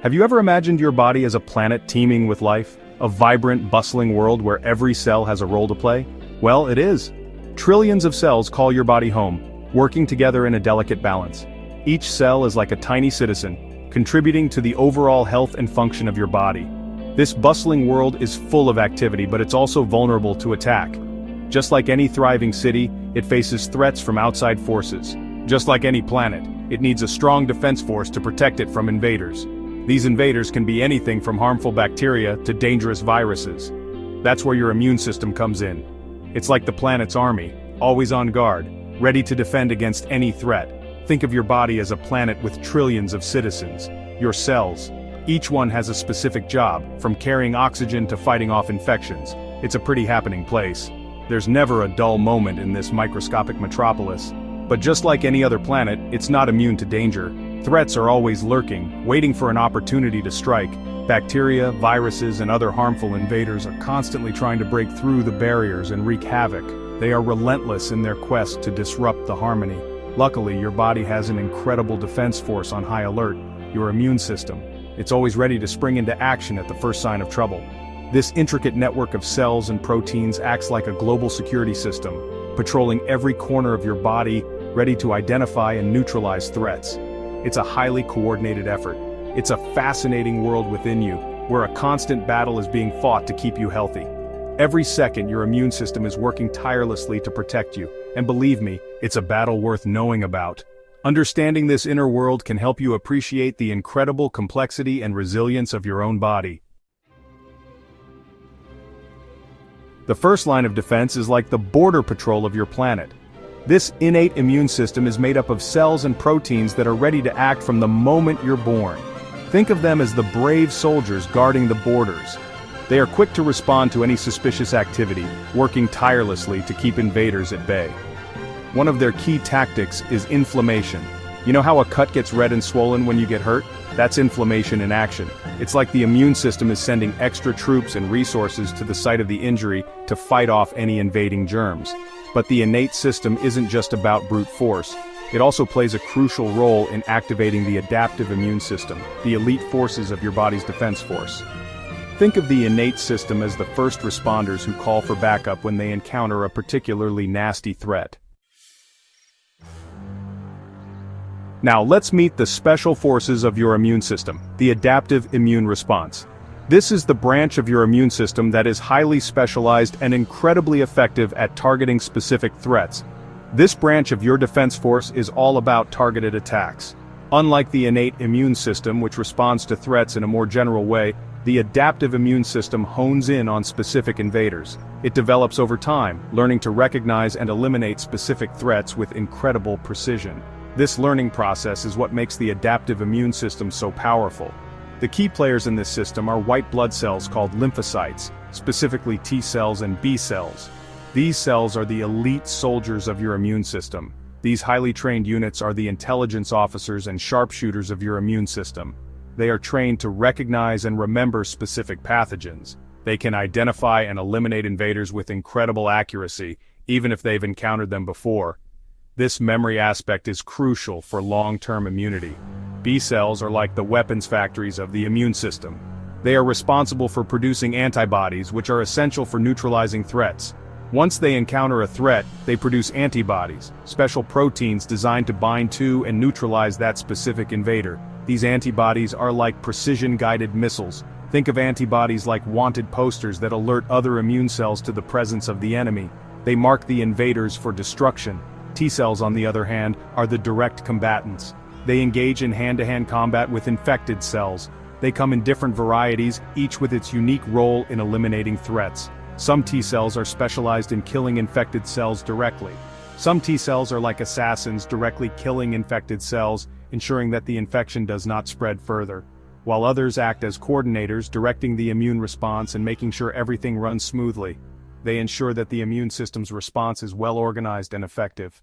Have you ever imagined your body as a planet teeming with life? A vibrant, bustling world where every cell has a role to play? Well, it is. Trillions of cells call your body home, working together in a delicate balance. Each cell is like a tiny citizen, contributing to the overall health and function of your body. This bustling world is full of activity, but it's also vulnerable to attack. Just like any thriving city, it faces threats from outside forces. Just like any planet, it needs a strong defense force to protect it from invaders. These invaders can be anything from harmful bacteria to dangerous viruses. That's where your immune system comes in. It's like the planet's army, always on guard, ready to defend against any threat. Think of your body as a planet with trillions of citizens, your cells. Each one has a specific job, from carrying oxygen to fighting off infections. It's a pretty happening place. There's never a dull moment in this microscopic metropolis. But just like any other planet, it's not immune to danger. Threats are always lurking, waiting for an opportunity to strike. Bacteria, viruses, and other harmful invaders are constantly trying to break through the barriers and wreak havoc. They are relentless in their quest to disrupt the harmony. Luckily, your body has an incredible defense force on high alert, your immune system. It's always ready to spring into action at the first sign of trouble. This intricate network of cells and proteins acts like a global security system, patrolling every corner of your body, ready to identify and neutralize threats. It's a highly coordinated effort. It's a fascinating world within you, where a constant battle is being fought to keep you healthy. Every second your immune system is working tirelessly to protect you, and believe me, it's a battle worth knowing about. Understanding this inner world can help you appreciate the incredible complexity and resilience of your own body. The first line of defense is like the border patrol of your planet. This innate immune system is made up of cells and proteins that are ready to act from the moment you're born. Think of them as the brave soldiers guarding the borders. They are quick to respond to any suspicious activity, working tirelessly to keep invaders at bay. One of their key tactics is inflammation. You know how a cut gets red and swollen when you get hurt? That's inflammation in action. It's like the immune system is sending extra troops and resources to the site of the injury to fight off any invading germs. But the innate system isn't just about brute force. It also plays a crucial role in activating the adaptive immune system, the elite forces of your body's defense force. Think of the innate system as the first responders who call for backup when they encounter a particularly nasty threat. Now let's meet the special forces of your immune system, the adaptive immune response. This is the branch of your immune system that is highly specialized and incredibly effective at targeting specific threats. This branch of your defense force is all about targeted attacks. Unlike the innate immune system, which responds to threats in a more general way, the adaptive immune system hones in on specific invaders. It develops over time, learning to recognize and eliminate specific threats with incredible precision. This learning process is what makes the adaptive immune system so powerful. The key players in this system are white blood cells called lymphocytes, specifically T cells and B cells. These cells are the elite soldiers of your immune system. These highly trained units are the intelligence officers and sharpshooters of your immune system. They are trained to recognize and remember specific pathogens. They can identify and eliminate invaders with incredible accuracy, even if they've encountered them before. This memory aspect is crucial for long-term immunity. B cells are like the weapons factories of the immune system. They are responsible for producing antibodies, which are essential for neutralizing threats. Once they encounter a threat, they produce antibodies, special proteins designed to bind to and neutralize that specific invader. These antibodies are like precision-guided missiles. Think of antibodies like wanted posters that alert other immune cells to the presence of the enemy. They mark the invaders for destruction. T cells, on the other hand, are the direct combatants. They engage in hand-to-hand combat with infected cells. They come in different varieties, each with its unique role in eliminating threats. Some T cells are specialized in killing infected cells directly. Some T cells are like assassins, directly killing infected cells, ensuring that the infection does not spread further. While others act as coordinators, directing the immune response and making sure everything runs smoothly. They ensure that the immune system's response is well organized and effective.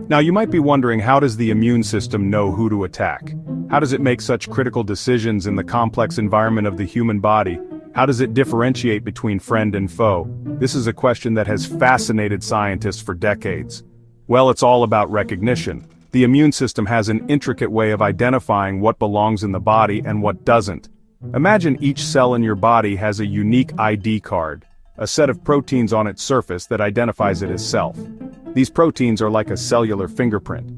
Now you might be wondering, how does the immune system know who to attack? How does it make such critical decisions in the complex environment of the human body? How does it differentiate between friend and foe? This is a question that has fascinated scientists for decades. Well, it's all about recognition. The immune system has an intricate way of identifying what belongs in the body and what doesn't. Imagine each cell in your body has a unique ID card, a set of proteins on its surface that identifies it as self. These proteins are like a cellular fingerprint.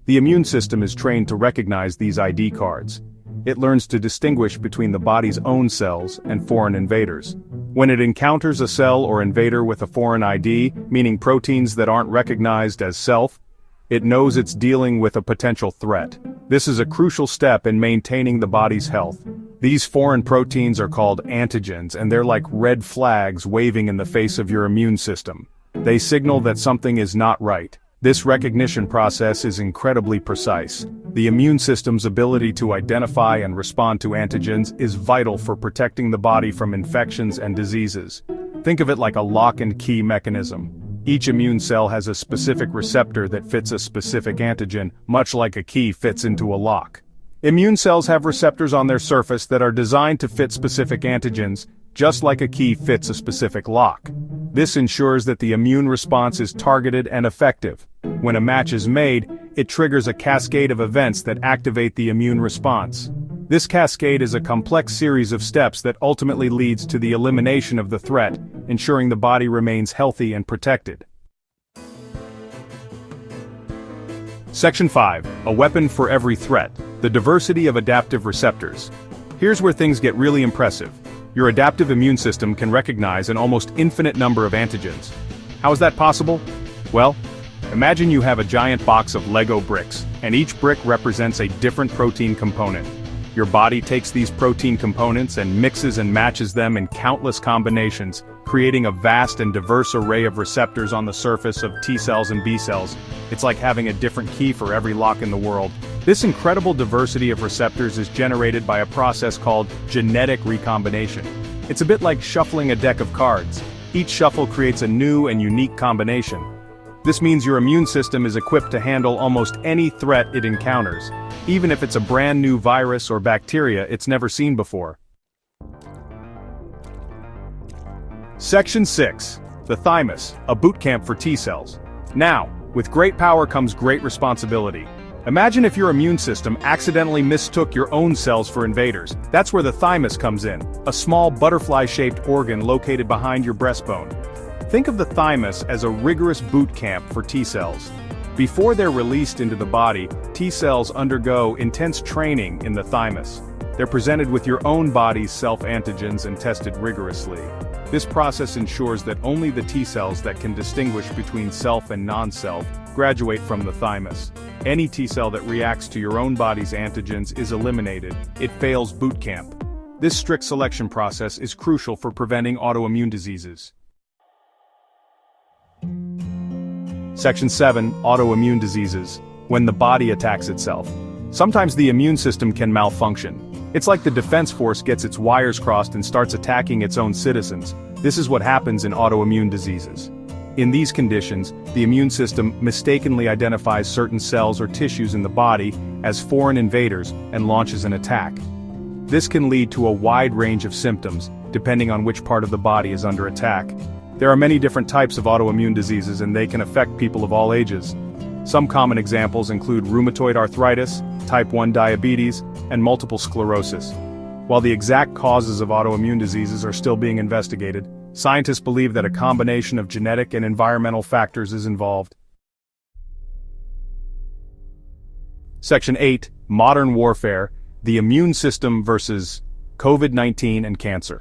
The immune system is trained to recognize these ID cards. It learns to distinguish between the body's own cells and foreign invaders. When it encounters a cell or invader with a foreign ID, meaning proteins that aren't recognized as self, it knows it's dealing with a potential threat. This is a crucial step in maintaining the body's health. These foreign proteins are called antigens, and they're like red flags waving in the face of your immune system. They signal that something is not right. This recognition process is incredibly precise. The immune system's ability to identify and respond to antigens is vital for protecting the body from infections and diseases. Think of it like a lock and key mechanism. Each immune cell has a specific receptor that fits a specific antigen, much like a key fits into a lock. Immune cells have receptors on their surface that are designed to fit specific antigens, just like a key fits a specific lock. This ensures that the immune response is targeted and effective. When a match is made, it triggers a cascade of events that activate the immune response. This cascade is a complex series of steps that ultimately leads to the elimination of the threat, ensuring the body remains healthy and protected. Section 5. A weapon for every threat. The diversity of adaptive receptors. Here's where things get really impressive. Your adaptive immune system can recognize an almost infinite number of antigens. How is that possible? Well, imagine you have a giant box of Lego bricks, and each brick represents a different protein component. Your body takes these protein components and mixes and matches them in countless combinations, creating a vast and diverse array of receptors on the surface of T cells and B cells. It's like having a different key for every lock in the world. This incredible diversity of receptors is generated by a process called genetic recombination. It's a bit like shuffling a deck of cards. Each shuffle creates a new and unique combination. This means your immune system is equipped to handle almost any threat it encounters, even if it's a brand new virus or bacteria it's never seen before. Section 6. The thymus, a boot camp for T cells. Now, with great power comes great responsibility. Imagine if your immune system accidentally mistook your own cells for invaders. That's where the thymus comes in, a small butterfly-shaped organ located behind your breastbone. Think of the thymus as a rigorous boot camp for T cells. Before they're released into the body, T cells undergo intense training in the thymus. They're presented with your own body's self-antigens and tested rigorously. This process ensures that only the T cells that can distinguish between self and non-self graduate from the thymus. Any T cell that reacts to your own body's antigens is eliminated. It fails boot camp. This strict selection process is crucial for preventing autoimmune diseases. Section 7. Autoimmune diseases. When the body attacks itself. Sometimes the immune system can malfunction. It's like the defense force gets its wires crossed and starts attacking its own citizens. This is what happens in autoimmune diseases. In these conditions, the immune system mistakenly identifies certain cells or tissues in the body as foreign invaders and launches an attack. This can lead to a wide range of symptoms, depending on which part of the body is under attack. There are many different types of autoimmune diseases, and they can affect people of all ages. Some common examples include rheumatoid arthritis, type 1 diabetes, and multiple sclerosis. While the exact causes of autoimmune diseases are still being investigated, scientists believe that a combination of genetic and environmental factors is involved. Section 8. Modern warfare, the immune system versus COVID-19 and cancer.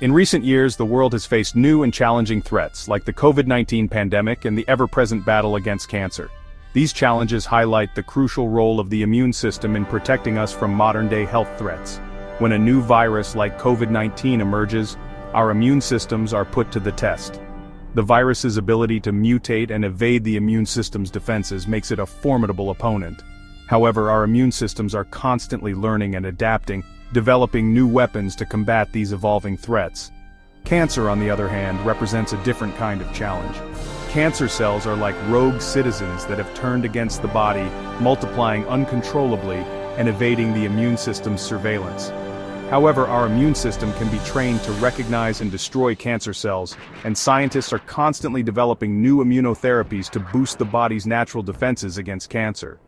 In recent years, the world has faced new and challenging threats, like the COVID-19 pandemic and the ever-present battle against cancer. These challenges highlight the crucial role of the immune system in protecting us from modern-day health threats. When a new virus like COVID-19 emerges, our immune systems are put to the test. The virus's ability to mutate and evade the immune system's defenses makes it a formidable opponent. However, our immune systems are constantly learning and adapting, developing new weapons to combat these evolving threats. Cancer, on the other hand, represents a different kind of challenge. Cancer cells are like rogue citizens that have turned against the body, multiplying uncontrollably and evading the immune system's surveillance. However, our immune system can be trained to recognize and destroy cancer cells, and scientists are constantly developing new immunotherapies to boost the body's natural defenses against cancer.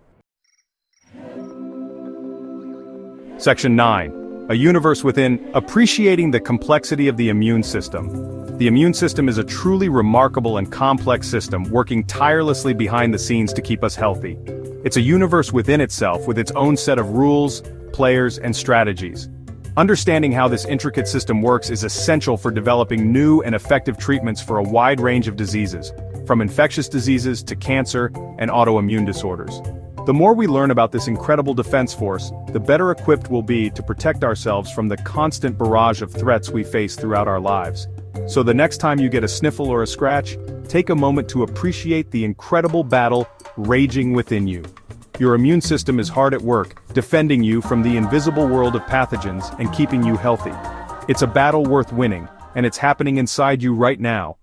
Section 9. A universe within, appreciating the complexity of the immune system. The immune system is a truly remarkable and complex system working tirelessly behind the scenes to keep us healthy. It's a universe within itself with its own set of rules, players, and strategies. Understanding how this intricate system works is essential for developing new and effective treatments for a wide range of diseases, from infectious diseases to cancer and autoimmune disorders. The more we learn about this incredible defense force, the better equipped we'll be to protect ourselves from the constant barrage of threats we face throughout our lives. So the next time you get a sniffle or a scratch, take a moment to appreciate the incredible battle raging within you. Your immune system is hard at work, defending you from the invisible world of pathogens and keeping you healthy. It's a battle worth winning, and it's happening inside you right now,